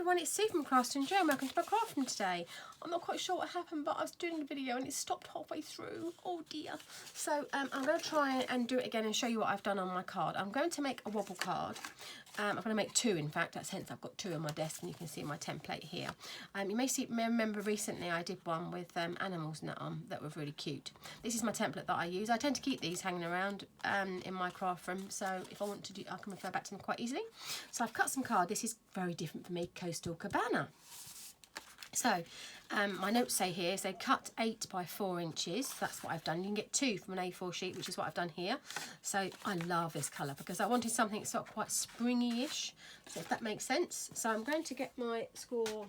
everyone, it's Sue from Craft and Joe. Welcome to my craft room today. I'm not quite sure what happened, but I was doing the video and it stopped halfway through. Oh dear. So I'm going to try and do it again and show you what I've done on my card. I'm going to make a wobble card. I'm going to make two, in fact. That's hence I've got two on my desk, and you can see my template here. You may remember recently I did one with animals that were really cute. This is my template that I use. I tend to keep these hanging around in my craft room, so if I want to do, I can refer back to them quite easily. So I've cut some card. This is very different for me, Coastal Cabana. So my notes say here, so cut 8 by 4 inches. That's what I've done. You can get 2 from an A4 sheet, which is what I've done here. So I love this colour because I wanted something sort of quite springy-ish, so if that makes sense. So I'm going to get my score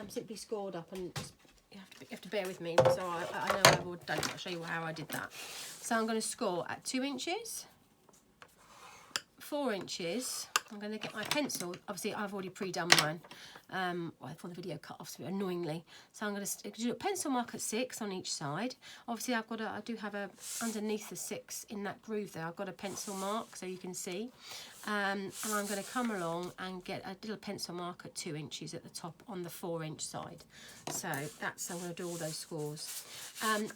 simply scored up, and you have to bear with me. So I know I've already done it. I'll show you how I did that. So I'm going to score at 2 inches, 4 inches. I'm going to get my pencil. Obviously, I've already pre-done mine. Well, I thought the video cut off so annoyingly. So I'm going to do a pencil mark at 6 on each side. Obviously, I do have a underneath the 6 in that groove there. I've got a pencil mark so you can see. And I'm going to come along and get a little pencil mark at 2 inches at the top on the 4-inch side. So that's, I'm going to do all those scores.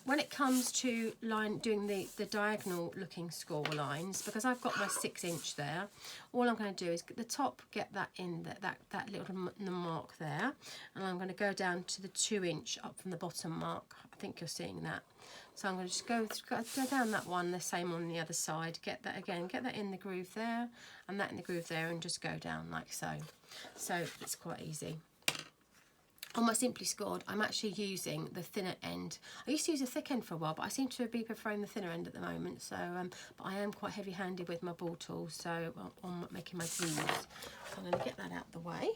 When it comes to doing the diagonal looking score lines, because I've got my 6-inch there, all I'm going to do is at the top get that in that little mark there, and I'm going to go down to the 2-inch up from the bottom mark. I think you're seeing that. So I'm going to just go down that one, the same on the other side, get that again, get that in the groove there, and that in the groove there, and just go down like so. So it's quite easy. On my Simply Scored, I'm actually using the thinner end. I used to use a thick end for a while, but I seem to be preferring the thinner end at the moment. So, but I am quite heavy-handed with my ball tools, so I'm making my grooves. So I'm going to get that out the way.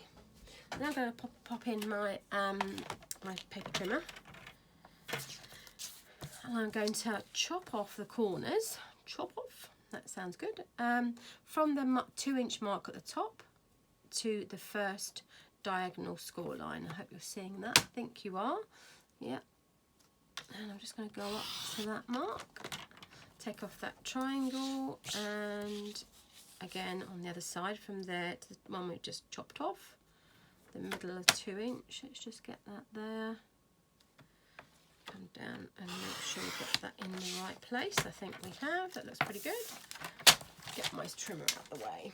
Now I'm going to pop in my my paper trimmer. And I'm going to chop off the corners. Chop off, that sounds good. From the 2-inch mark at the top to the first diagonal score line. I hope you're seeing that. I think you are. Yeah. And I'm just going to go up to that mark. Take off that triangle, and again on the other side from there to the one we just chopped off. The middle of 2-inch. Let's just get that there. Come down and make sure we've got that in the right place. I think we have. That looks pretty good. Get my trimmer out of the way.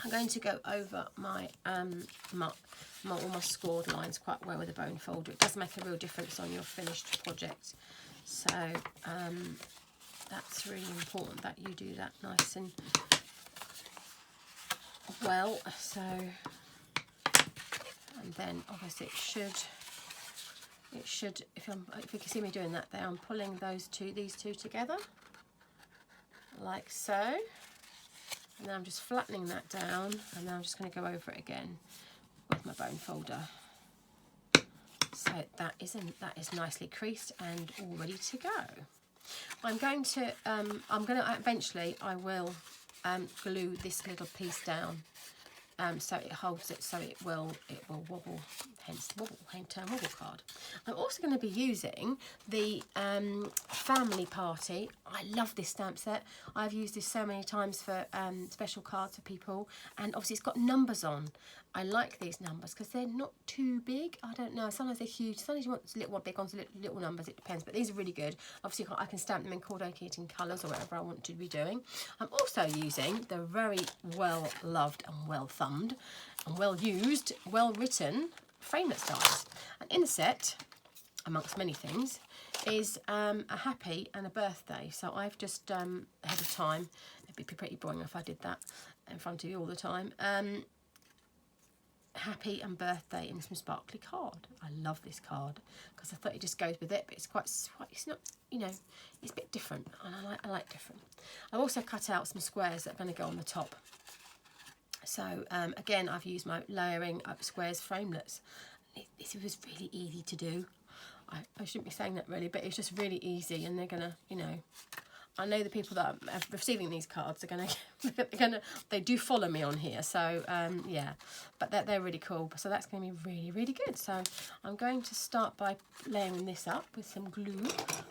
I'm going to go over my all my scored lines quite well with a bone folder. It does make a real difference on your finished project. So that's really important that you do that nice and well. So, and then obviously it should, if you can see me doing that there, I'm pulling these two together, like so. And then I'm just flattening that down, and then I'm just going to go over it again with my bone folder. So that is nicely creased and all ready to go. I'm going to eventually I will glue this little piece down. So it holds it, so it will wobble, hence the wobble, term wobble card. I'm also going to be using the Family Party. I love this stamp set. I've used this so many times for special cards for people, and obviously it's got numbers on. I like these numbers because they're not too big. I don't know, sometimes they're huge, sometimes you want little big ones, little numbers, it depends, but these are really good. Obviously I can stamp them in coordinating colours or whatever I want to be doing. I'm also using the very well loved and well thumbed and well used, well written framelit dies. And in the set, amongst many things, is a happy and a birthday. So I've just ahead of time, it'd be pretty boring if I did that in front of you all the time. Happy and birthday in some sparkly card. I love this card because I thought it just goes with it, but it's not, you know, it's a bit different, and I like different. I've also cut out some squares that are going to go on the top. So again, I've used my layering up squares framelets. This was really easy to do. I shouldn't be saying that really, but it's just really easy, and they're gonna, you know, I know the people that are receiving these cards are they do follow me on here, so yeah, but they're really cool. So that's going to be really, really good. So I'm going to start by layering this up with some glue.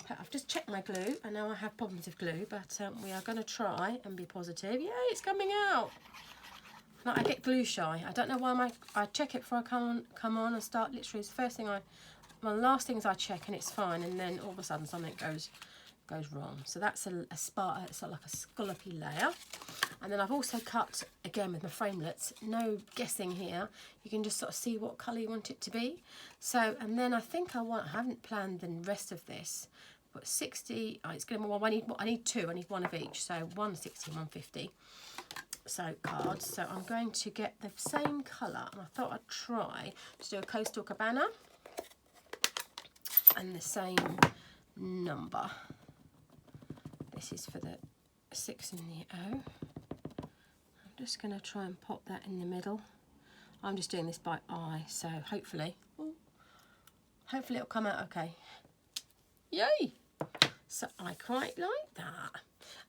I've just checked my glue. I know I have problems with glue, but we are going to try and be positive. Yay, it's coming out. Like, I get glue shy. I don't know why I check it before I come on and start. Literally, it's the first thing one of the last things I check, and it's fine, and then all of a sudden something goes wrong. So that's a sparta. It's like a scallopy layer. And then I've also cut, again with my framelits, no guessing here. You can just sort of see what colour you want it to be. So, and then I think I haven't planned the rest of this, but 60, it's going to be, I need two, I need one of each. So 160, 150. So cards. So I'm going to get the same colour, and I thought I'd try to do a Coastal Cabana and the same number. This is for the 6 and the O. I'm just going to try and pop that in the middle. I'm just doing this by eye, so hopefully it'll come out okay. Yay! So I quite like that.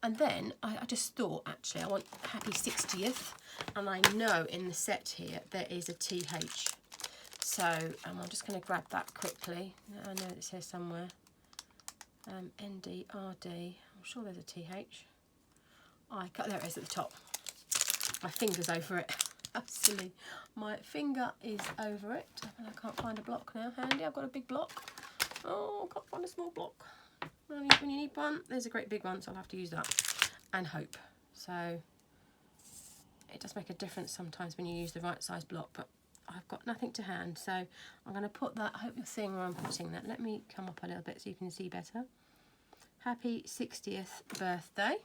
And then I just thought, actually, I want happy 60th, and I know in the set here there is a TH. So I'm just going to grab that quickly. I know it's here somewhere. ND, RD, I'm sure there's a TH. There it is at the top. My finger's over it. That's silly. My finger is over it. And I can't find a block now. Handy, I've got a big block. Oh, I can't find a small block. When you need one, there's a great big one, so I'll have to use that. And hope. So it does make a difference sometimes when you use the right size block, but I've got nothing to hand, so I'm going to put that. I hope you're seeing where I'm putting that. Let me come up a little bit so you can see better. Happy 60th birthday.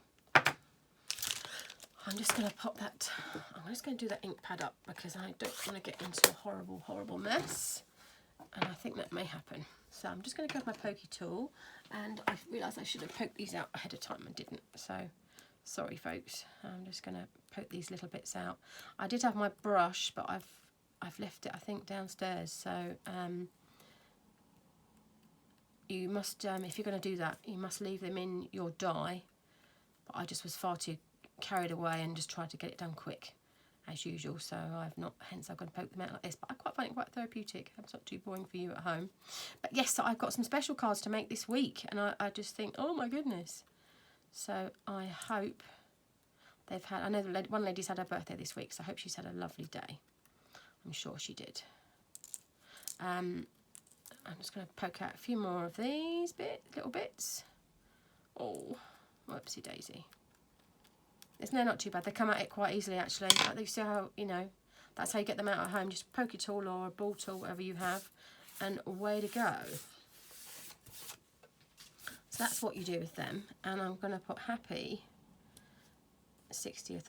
I'm just going to pop that. I'm just going to do that ink pad up because I don't want to get into a horrible, horrible mess, and I think that may happen. So I'm just going to grab my pokey tool, and I realised I should have poked these out ahead of time and didn't. So sorry, folks. I'm just going to poke these little bits out. I did have my brush, but I've left it, I think, downstairs. So you must, if you're going to do that, you must leave them in your die. But I just was far too carried away and just tried to get it done quick, as usual. So hence I've got to poke them out like this. But I quite find it quite therapeutic. It's not too boring for you at home. But yes, so I've got some special cards to make this week, and I just think, oh my goodness. So I hope they've had. I know one lady's had her birthday this week, so I hope she's had a lovely day. I'm sure she did. I'm just going to poke out a few more of these little bits. Oh, whoopsie daisy. They're not too bad. They come at it quite easily, actually. Like, you see how, that's how you get them out at home. Just poke a tool or a ball tool, whatever you have, and away to go. So that's what you do with them. And I'm going to put happy 60th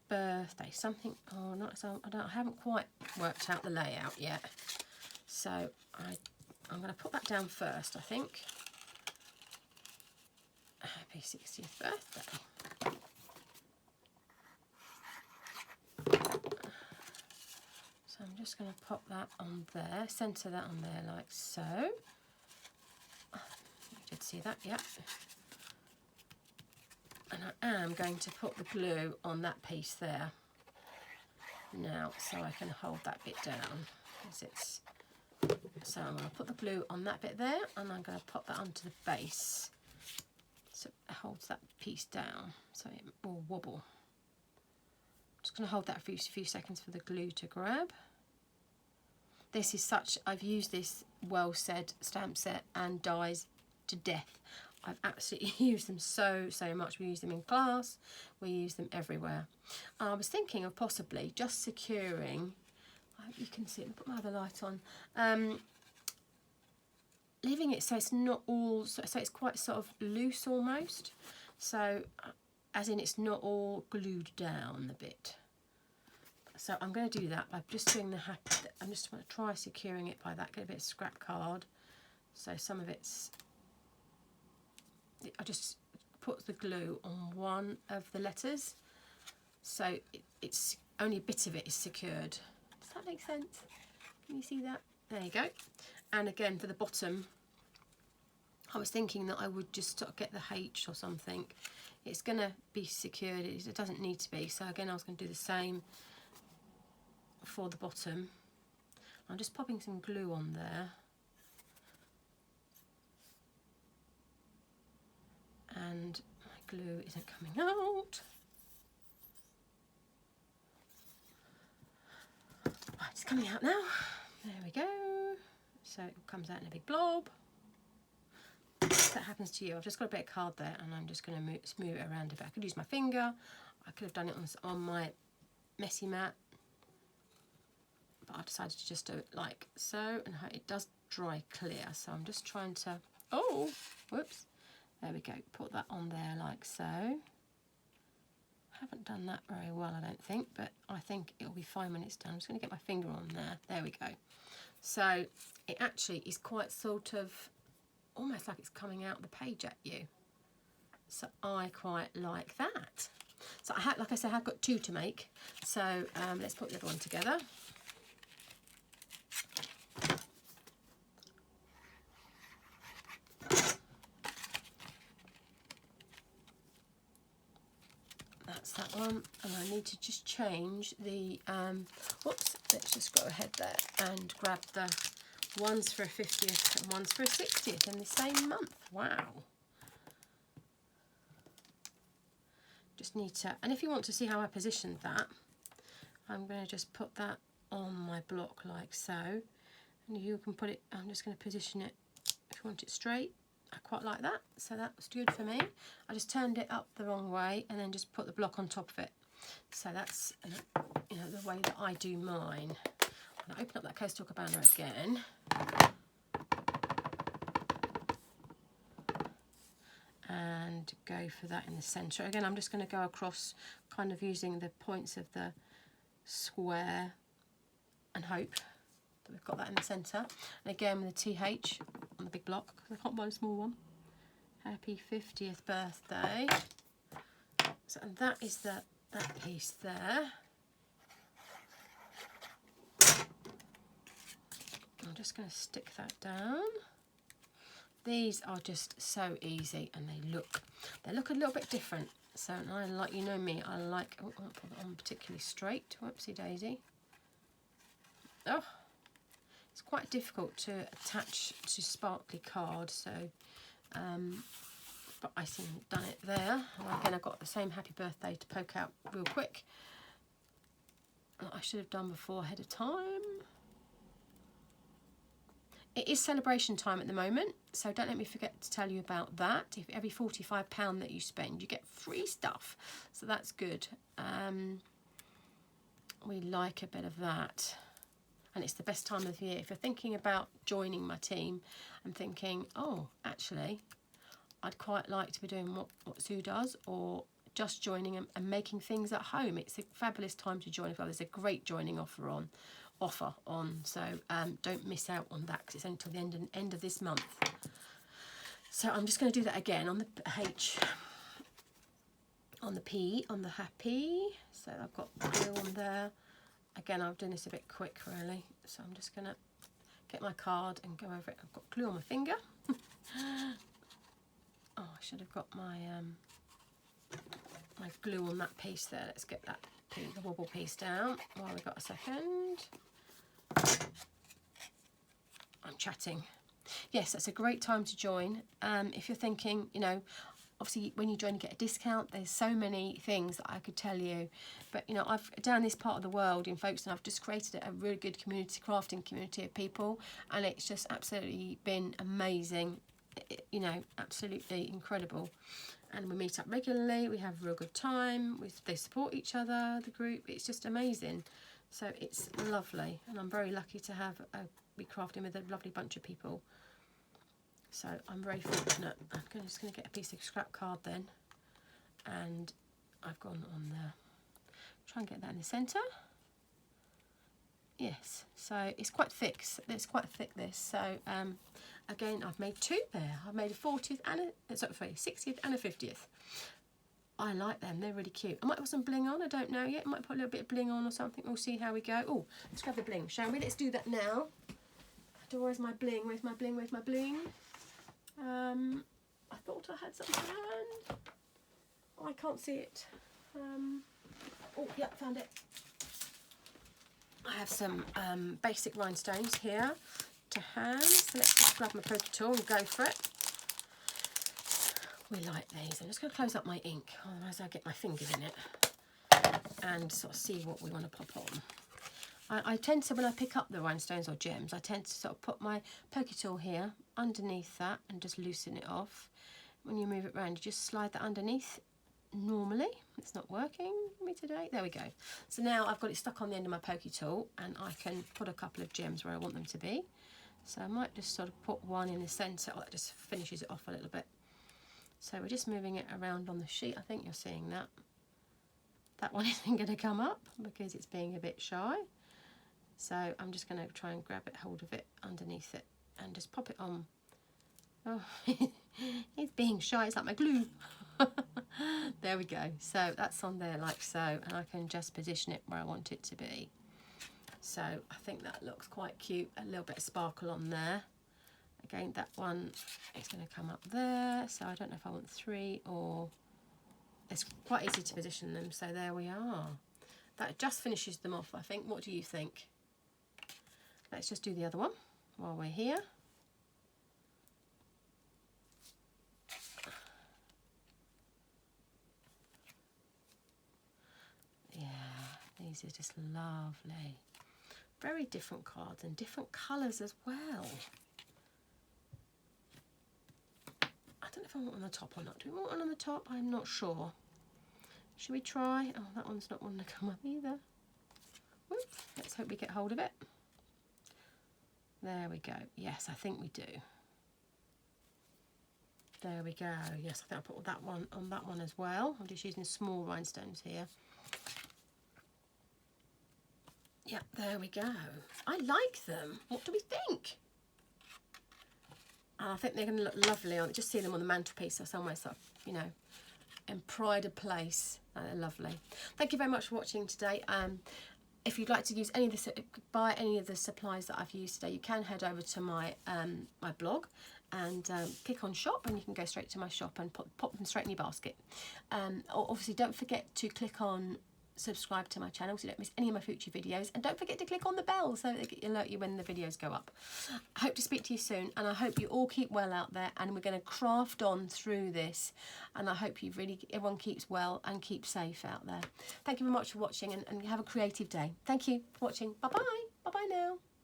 birthday. Something, I haven't quite worked out the layout yet. So I'm going to put that down first, I think. Happy 60th birthday. So I'm just going to pop that on there, centre that on there like so. You did see that, yeah. And I am going to put the glue on that piece there now, so I can hold that bit down. So I'm going to put the glue on that bit there, and I'm going to pop that onto the base so it holds that piece down, so it will wobble. Just going to hold that for a few seconds for the glue to grab. This is I've used this Well Said stamp set and dies to death. I've absolutely used them so much. We use them in class, we use them everywhere. And I was thinking of possibly just securing, I hope you can see it, I'll put my other light on, leaving it so it's not all, so it's quite sort of loose almost. So, as in it's not all glued down a bit. So I'm going to do that by just doing I'm just going to try securing it by that, get a bit of scrap card. So some of I just put the glue on one of the letters. So it's only a bit of it is secured. Does that make sense? Can you see that? There you go. And again, for the bottom, I was thinking that I would just sort of get the H or something. It's going to be secured. It doesn't need to be. So again, I was going to do the same for the bottom. I'm just popping some glue on there. And my glue isn't coming out. It's coming out now. There we go. So it comes out in a big blob. If that happens to you, I've just got a bit of card there, and I'm just going to smooth it around a bit. I could use my finger. I could have done it on my messy mat, but I decided to just do it like so, and it does dry clear. So I'm just trying to, oh, whoops, there we go. Put that on there like so. Haven't done that very well, I don't think, but I think it'll be fine when it's done. I'm just going to get my finger on there. There we go. So it actually is quite sort of almost like it's coming out the page at you. So I quite like that. So I have, like I said, I've got two to make. So let's put the other one together. That's that one, and I need to just change the, whoops, let's just go ahead there and grab the one's for a 50th and one's for a 60th in the same month. Wow. Just need to, and if you want to see how I positioned that, I'm going to just put that on my block like so, and you can put it, I'm just going to position it if you want it straight. I quite like that, so that was good for me. I just turned it up the wrong way and then just put the block on top of it. So that's, you know, the way that I do mine. I'm going to open up that Coastal Cabana again. And go for that in the centre. Again, I'm just going to go across, kind of using the points of the square, and hope that we've got that in the centre. And again with the TH on the big block, because I can't buy a small one. Happy 50th birthday. So, and that is that piece there. I'm just going to stick that down. These are just so easy, and they look a little bit different. So, and I like, you know me, I like, oh, I won't put that on particularly straight. Whoopsie daisy. Oh, it's quite difficult to attach to sparkly card, so, but I seem to have done it there. And again, I've got the same happy birthday to poke out real quick. I should have done before ahead of time. It is celebration time at the moment, so don't let me forget to tell you about that. If every £45 that you spend, you get free stuff, so that's good. We like a bit of that, and it's the best time of year. If you're thinking about joining my team and thinking, oh, actually, I'd quite like to be doing what Sue does, or just joining and making things at home, it's a fabulous time to join as well. There's a great joining offer on. So don't miss out on that, because it's until the end of this month. So I'm just going to do that again on the H, on the P, on the happy. So I've got glue on there. Again, I'm doing this a bit quick really, so I'm just going to get my card and go over it. I've got glue on my finger. Oh, I should have got my my glue on that piece there. Let's get that piece, the wobble piece down while we've got a second. I'm chatting. Yes, that's a great time to join. If you're thinking, you know, obviously when you join you get a discount. There's so many things that I could tell you, but you know, I've down this part of the world in Folkestone, I've just created a really good community, crafting community of people, and it's just absolutely been amazing. You know, absolutely incredible. And we meet up regularly, we have a real good time, they support each other, the group, it's just amazing. So it's lovely, and I'm very lucky to have be crafting with a lovely bunch of people. So I'm very fortunate. I'm just going to get a piece of scrap card then, and I've gone on there. Try and get that in the centre. Yes, so it's quite thick. It's quite thick, this. So again, I've made two there. I've made a 40th and a 60th and a 50th. I like them. They're really cute. I might put some bling on. I don't know yet. I might put a little bit of bling on or something. We'll see how we go. Oh, let's grab the bling, shall we? Let's do that now. Where's my bling? Where's my bling? Where's my bling? I thought I had something to hand. Oh, I can't see it. Oh, yeah, found it. I have some basic rhinestones here to hand. So let's just grab my poker tool and go for it. We like these. I'm just going to close up my ink, otherwise I get my fingers in it, and sort of see what we want to pop on. I tend to, when I pick up the rhinestones or gems, I tend to sort of put my poke tool here underneath that and just loosen it off. When you move it around, you just slide that underneath. Normally, it's not working for me today. There we go. So now I've got it stuck on the end of my poke tool, and I can put a couple of gems where I want them to be. So I might just sort of put one in the centre. Oh, that just finishes it off a little bit. So we're just moving it around on the sheet. I think you're seeing that. That one isn't going to come up because it's being a bit shy. So I'm just going to try and grab it, hold of it underneath it, and just pop it on. Oh, it's being shy. It's like my glue. There we go. So that's on there like so, and I can just position it where I want it to be. So I think that looks quite cute. A little bit of sparkle on there. Again, that one is going to come up there. So I don't know if I want 3 or... It's quite easy to position them. So there we are. That just finishes them off, I think. What do you think? Let's just do the other one while we're here. Yeah, these are just lovely. Very different cards and different colours as well. I don't know if I want one on the top or not. Do we want one on the top? I'm not sure. Should we try? Oh, that one's not wanting to come up either. Whoops. Let's hope we get hold of it. There we go. Yes, I think we do. There we go. Yes, I think I'll put that one on that one as well. I'm just using small rhinestones here. Yeah, there we go. I like them. What do we think? And I think they're going to look lovely on. Just see them on the mantelpiece or somewhere, so you know, in pride of place. They're lovely. Thank you very much for watching today. If you'd like to use any of the buy any of the supplies that I've used today, you can head over to my my blog and click on shop, and you can go straight to my shop and pop them straight in your basket. Obviously, don't forget to click on subscribe to my channel so you don't miss any of my future videos, and don't forget to click on the bell so that it alert you when the videos go up. I hope to speak to you soon, and I hope you all keep well out there, and we're going to craft on through this, and I hope everyone keeps well and keeps safe out there. Thank you very much for watching, and have a creative day. Thank you for watching. Bye bye now.